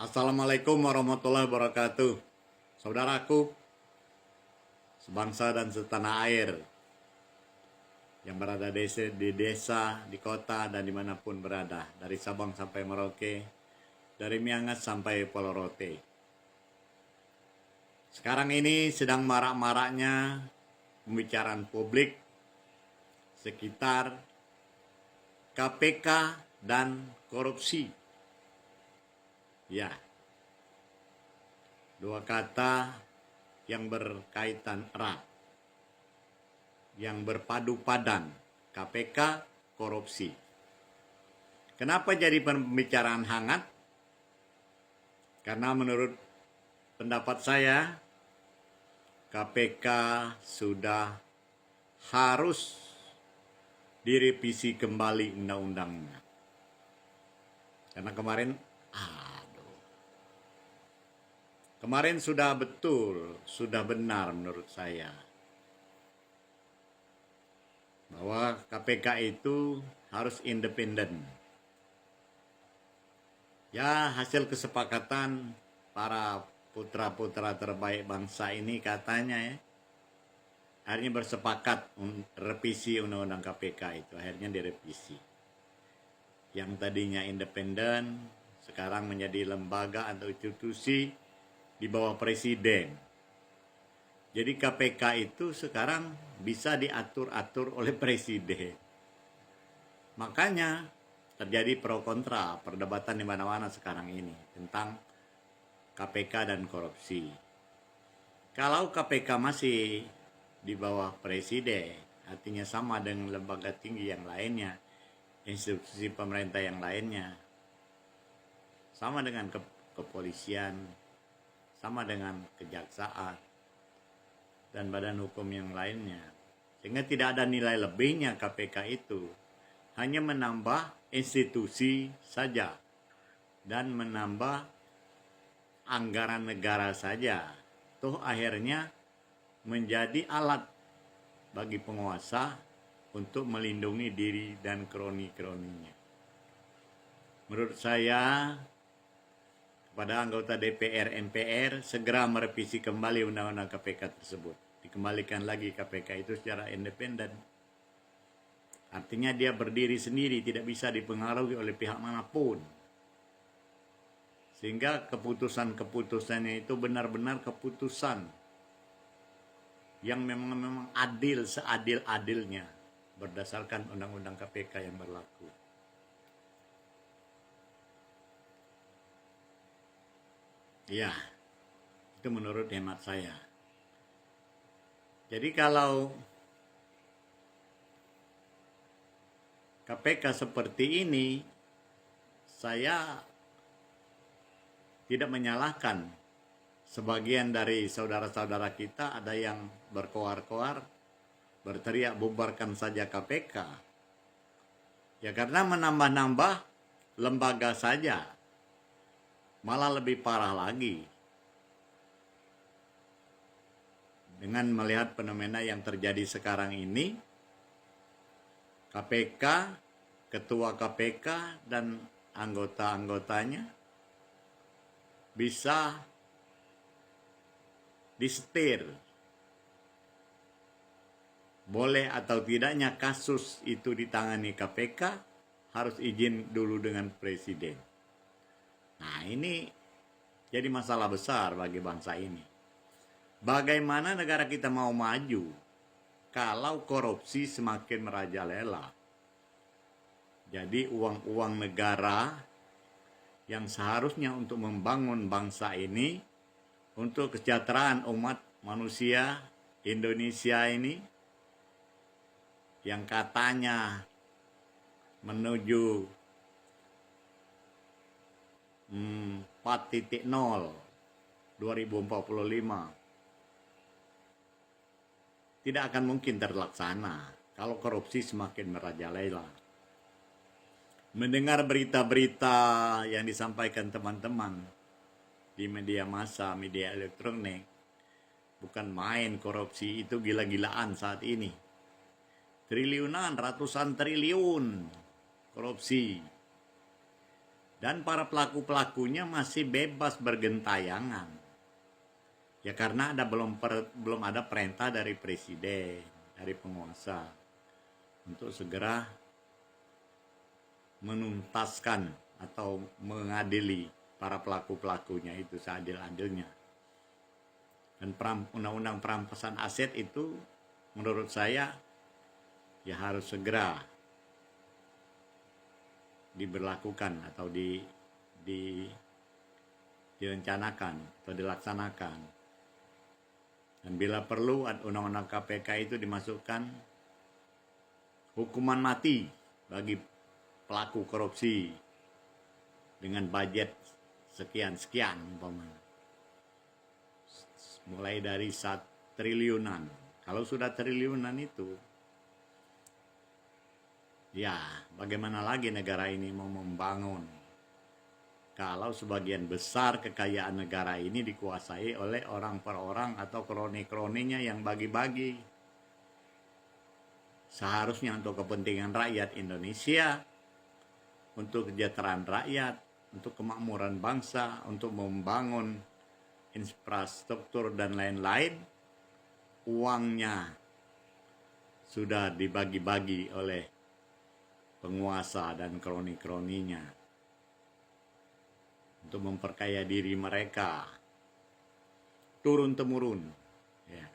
Assalamualaikum warahmatullahi wabarakatuh. Saudaraku, sebangsa dan setanah air yang berada di desa, di kota, dan dimanapun berada. Dari Sabang sampai Merauke, dari Miangas sampai Polorote. Sekarang ini sedang marak-maraknya pembicaraan publik sekitar KPK dan korupsi. Ya, dua kata yang berkaitan erat, yang berpadu padan, KPK, korupsi. Kenapa jadi pembicaraan hangat? Karena menurut pendapat saya, KPK sudah harus direvisi kembali undang-undangnya. Karena kemarin sudah betul, sudah benar menurut saya bahwa KPK itu harus independen. Ya, hasil kesepakatan para putra-putra terbaik bangsa ini katanya ya, akhirnya bersepakat revisi undang-undang KPK itu, akhirnya direvisi. Yang tadinya independen, sekarang menjadi lembaga atau institusi di bawah presiden. Jadi KPK itu sekarang bisa diatur-atur oleh presiden. Makanya terjadi pro kontra, perdebatan di mana-mana sekarang ini tentang KPK dan korupsi. Kalau KPK masih di bawah presiden, artinya sama dengan lembaga tinggi yang lainnya, institusi pemerintah yang lainnya, sama dengan kepolisian, sama dengan kejaksaan dan badan hukum yang lainnya. Sehingga tidak ada nilai lebihnya KPK itu. Hanya menambah institusi saja dan menambah anggaran negara saja. Toh akhirnya menjadi alat bagi penguasa untuk melindungi diri dan kroni-kroninya. Menurut saya, kepada anggota DPR, MPR, segera merevisi kembali undang-undang KPK tersebut. Dikembalikan lagi KPK itu secara independen. Artinya dia berdiri sendiri, tidak bisa dipengaruhi oleh pihak manapun. Sehingga keputusan-keputusannya itu benar-benar keputusan yang memang adil, seadil-adilnya, berdasarkan undang-undang KPK yang berlaku. Ya, itu menurut hemat saya. Jadi kalau KPK seperti ini, saya tidak menyalahkan. Sebagian dari saudara-saudara kita ada yang berkoar-koar, berteriak bubarkan saja KPK. Ya karena menambah-nambah lembaga saja. Malah lebih parah lagi dengan melihat fenomena yang terjadi sekarang ini. KPK, ketua KPK dan anggota-anggotanya bisa disetir. Boleh atau tidaknya kasus itu ditangani KPK harus izin dulu dengan presiden. Nah, ini jadi masalah besar bagi bangsa ini. Bagaimana negara kita mau maju kalau korupsi semakin merajalela? Jadi uang-uang negara yang seharusnya untuk membangun bangsa ini, untuk kesejahteraan umat manusia Indonesia ini, yang katanya menuju 4.0 2045 tidak akan mungkin terlaksana kalau korupsi semakin merajalela. Mendengar berita-berita yang disampaikan teman-teman di media massa, media elektronik, bukan main korupsi itu, gila-gilaan saat ini. Triliunan, ratusan triliun korupsi. Dan para pelaku-pelakunya masih bebas bergentayangan. Ya karena belum ada perintah dari presiden, dari penguasa untuk segera menuntaskan atau mengadili para pelaku-pelakunya itu seadil-adilnya. Dan undang-undang perampasan aset itu menurut saya ya harus segera diberlakukan atau direncanakan atau dilaksanakan. Dan bila perlu undang-undang KPK itu dimasukkan hukuman mati bagi pelaku korupsi dengan budget sekian umpamanya. Mulai dari 1 triliunan. Kalau sudah triliunan itu, ya bagaimana lagi negara ini mau membangun kalau sebagian besar kekayaan negara ini dikuasai oleh orang per orang atau kroni-kroninya yang bagi-bagi. Seharusnya untuk kepentingan rakyat Indonesia, untuk kesejahteraan rakyat, untuk kemakmuran bangsa, untuk membangun infrastruktur dan lain-lain, uangnya sudah dibagi-bagi oleh penguasa dan kroni-kroninya untuk memperkaya diri mereka turun-temurun. Ya.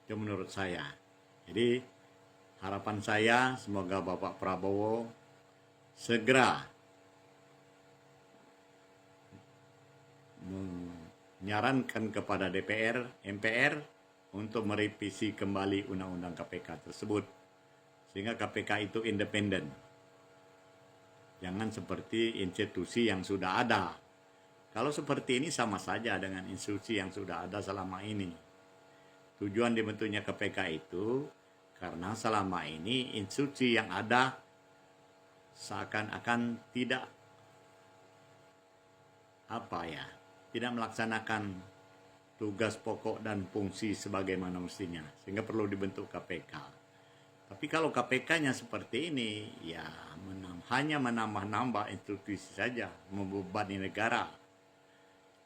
Itu menurut saya. Jadi harapan saya semoga Bapak Prabowo segera menyarankan kepada DPR, MPR untuk merevisi kembali undang-undang KPK tersebut sehingga KPK itu independen. Jangan seperti institusi yang sudah ada. Kalau seperti ini sama saja dengan institusi yang sudah ada selama ini. Tujuan dibentuknya KPK itu karena selama ini institusi yang ada seakan-akan tidak tidak melaksanakan tugas pokok dan fungsi sebagaimana mestinya, sehingga perlu dibentuk KPK. Tapi kalau KPK-nya seperti ini, ya hanya menambah-nambah institusi saja, membebani negara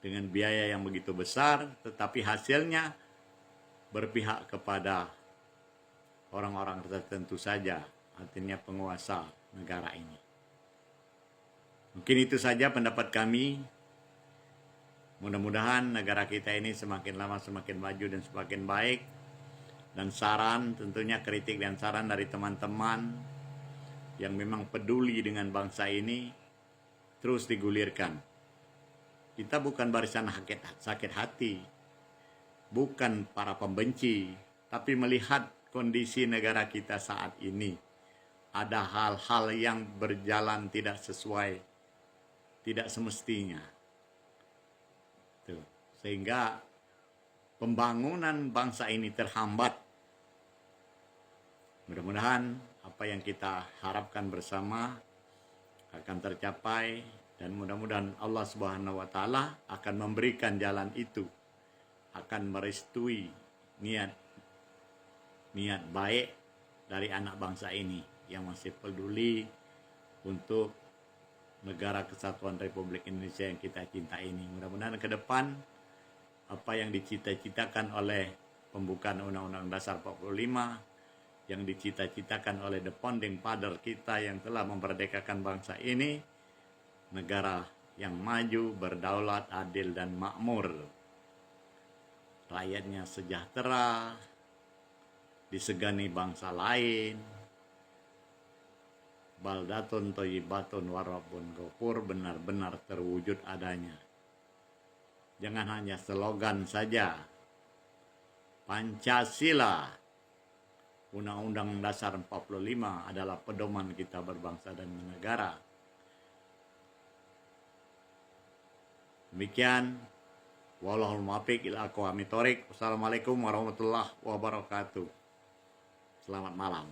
dengan biaya yang begitu besar, tetapi hasilnya berpihak kepada orang-orang tertentu saja, artinya penguasa negara ini. Mungkin itu saja pendapat kami. Mudah-mudahan negara kita ini semakin lama semakin maju dan semakin baik. Dan saran, tentunya kritik dan saran dari teman-teman yang memang peduli dengan bangsa ini terus digulirkan. Kita bukan barisan sakit hati, bukan para pembenci, tapi melihat kondisi negara kita saat ini. Ada hal-hal yang berjalan tidak sesuai, tidak semestinya. Sehingga pembangunan bangsa ini terhambat. Mudah-mudahan apa yang kita harapkan bersama akan tercapai dan mudah-mudahan Allah Subhanahu wa taala akan memberikan jalan itu, akan merestui niat baik dari anak bangsa ini yang masih peduli untuk negara kesatuan Republik Indonesia yang kita cintai ini. Mudah-mudahan ke depan apa yang dicita-citakan oleh pembukaan Undang-Undang Dasar 45, yang dicita-citakan oleh the founding father kita yang telah memerdekakan bangsa ini, negara yang maju, berdaulat, adil, dan makmur. Rakyatnya sejahtera, disegani bangsa lain, baldatun thayyibatun warabun ghafur, benar-benar terwujud adanya. Jangan hanya slogan saja. Pancasila, Undang-Undang Dasar 45 adalah pedoman kita berbangsa dan bernegara. Demikian. Wallahul muwaffiq ila aqwamit thoriq. Wassalamualaikum warahmatullahi wabarakatuh. Selamat malam.